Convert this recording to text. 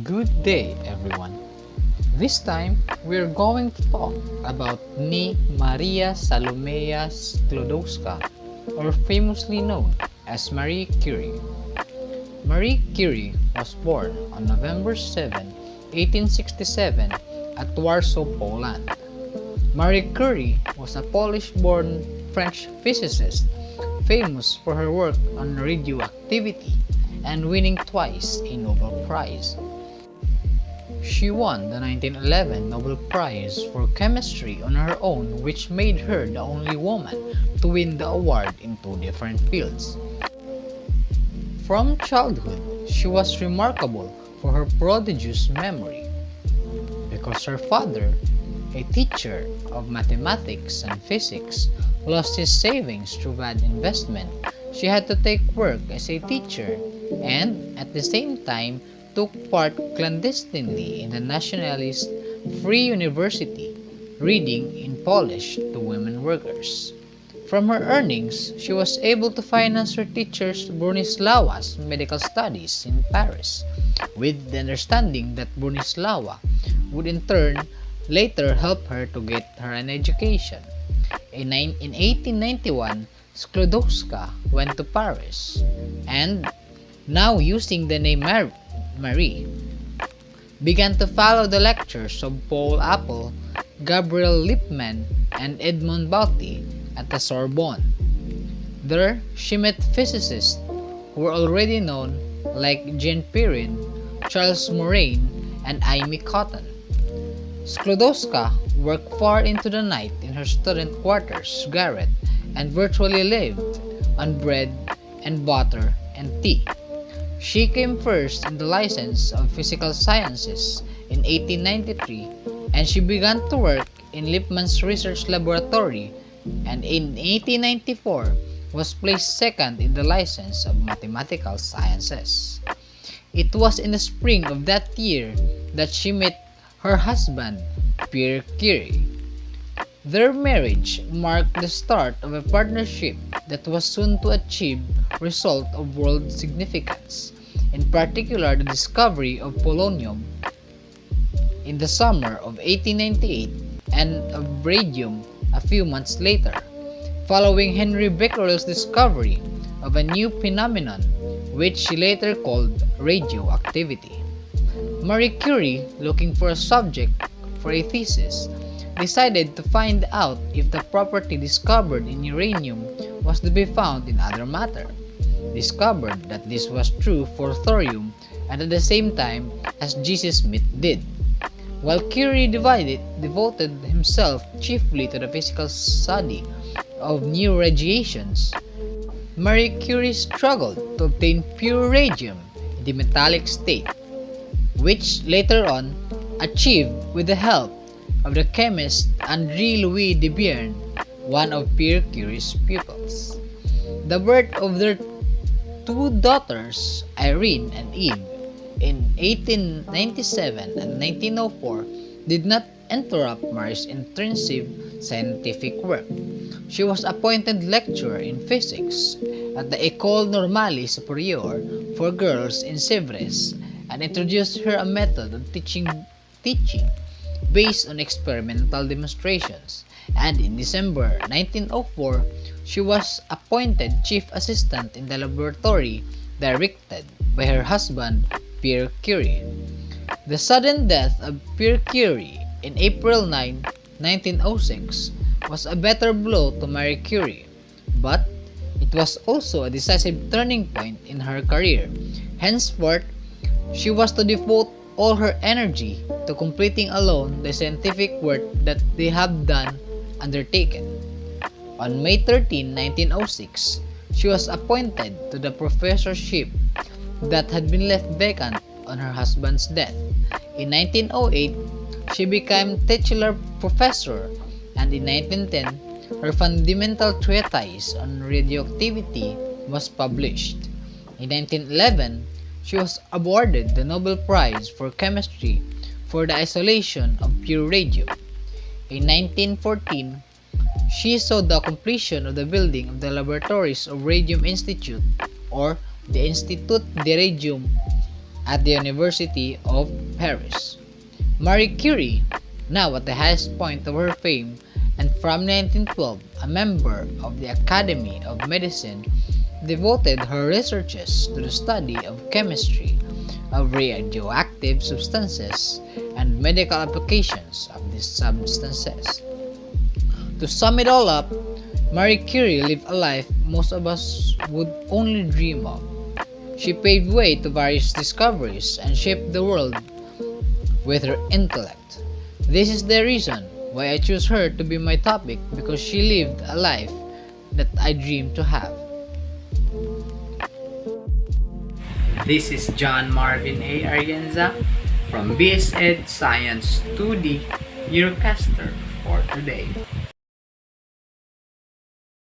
Good day, everyone. This time, we're going to talk about ni Maria Salomea Sklodowska, or famously known as Marie Curie. Marie Curie was born on November 7, 1867 at Warsaw, Poland. Marie Curie was a Polish-born French physicist famous for her work on radioactivity and winning twice a Nobel Prize. She won the 1911 Nobel Prize for Chemistry on her own, which made her the only woman to win the award in two different fields. From childhood, she was remarkable for her prodigious memory. Because her father, a teacher of mathematics and physics, lost his savings through bad investment, she had to take work as a teacher and, at the same time, took part clandestinely in the nationalist Free University, reading in Polish to women workers. From her earnings, she was able to finance her teacher Bronislawa's medical studies in Paris, with the understanding that Bronislawa would in turn later help her to get her an education. In 1891, Sklodowska went to Paris, and, now using the name Marie, began to follow the lectures of Paul Apple, Gabriel Lippmann, and Edmond Bauty at the Sorbonne. There, she met physicists who were already known like Jean Perrin, Charles Moraine, and Amy Cotton. Sklodowska worked far into the night in her student quarters garret and virtually lived on bread and butter and tea. She came first in the license of physical sciences in 1893, and she began to work in Lippmann's research laboratory, and in 1894 was placed second in the license of mathematical sciences. It was in the spring of that year that she met her husband, Pierre Curie. Their marriage marked the start of a partnership that was soon to achieve results of world significance, in particular the discovery of polonium in the summer of 1898 and of radium a few months later, following Henry Becquerel's discovery of a new phenomenon which she later called radioactivity. Marie Curie, looking for a subject for a thesis, decided to find out if the property discovered in uranium was to be found in other matter. Discovered that this was true for thorium and at the same time as J.C. Smith did. While Curie devoted himself chiefly to the physical study of new radiations, Marie Curie struggled to obtain pure radium in the metallic state, which later on achieved with the help of the chemist André-Louis Debierne, one of Pierre Curie's pupils. The birth of their two daughters, Irene and Eve, in 1897 and 1904 did not interrupt Marie's intensive scientific work. She was appointed lecturer in physics at the École Normale Supérieure for girls in Sèvres and introduced her a method of teaching based on experimental demonstrations, and in December 1904 she was appointed chief assistant in the laboratory directed by her husband Pierre Curie. The sudden death of Pierre Curie in April 9, 1906 was a bitter blow to Marie Curie, but it was also a decisive turning point in her career. Henceforth, she was to devote all her energy to completing alone the scientific work that they had undertaken. On May 13, 1906, she was appointed to the professorship that had been left vacant on her husband's death. In 1908, she became titular professor, and in 1910, her fundamental treatise on radioactivity was published. In 1911, she was awarded the Nobel Prize for Chemistry for the isolation of pure radium. In 1914, she saw the completion of the building of the laboratories of Radium Institute, or the Institut de Radium, at the University of Paris. Marie Curie, now at the highest point of her fame, and from 1912 a member of the Academy of Medicine, devoted her researches to the study of chemistry, of radioactive substances, and medical applications of these substances. To sum it all up, Marie Curie lived a life most of us would only dream of. She paved way to various discoveries and shaped the world with her intellect. This is the reason why I choose her to be my topic, because she lived a life that I dream to have. This is John Marvin A. Arienza from BS Ed Science 2D, your caster for today.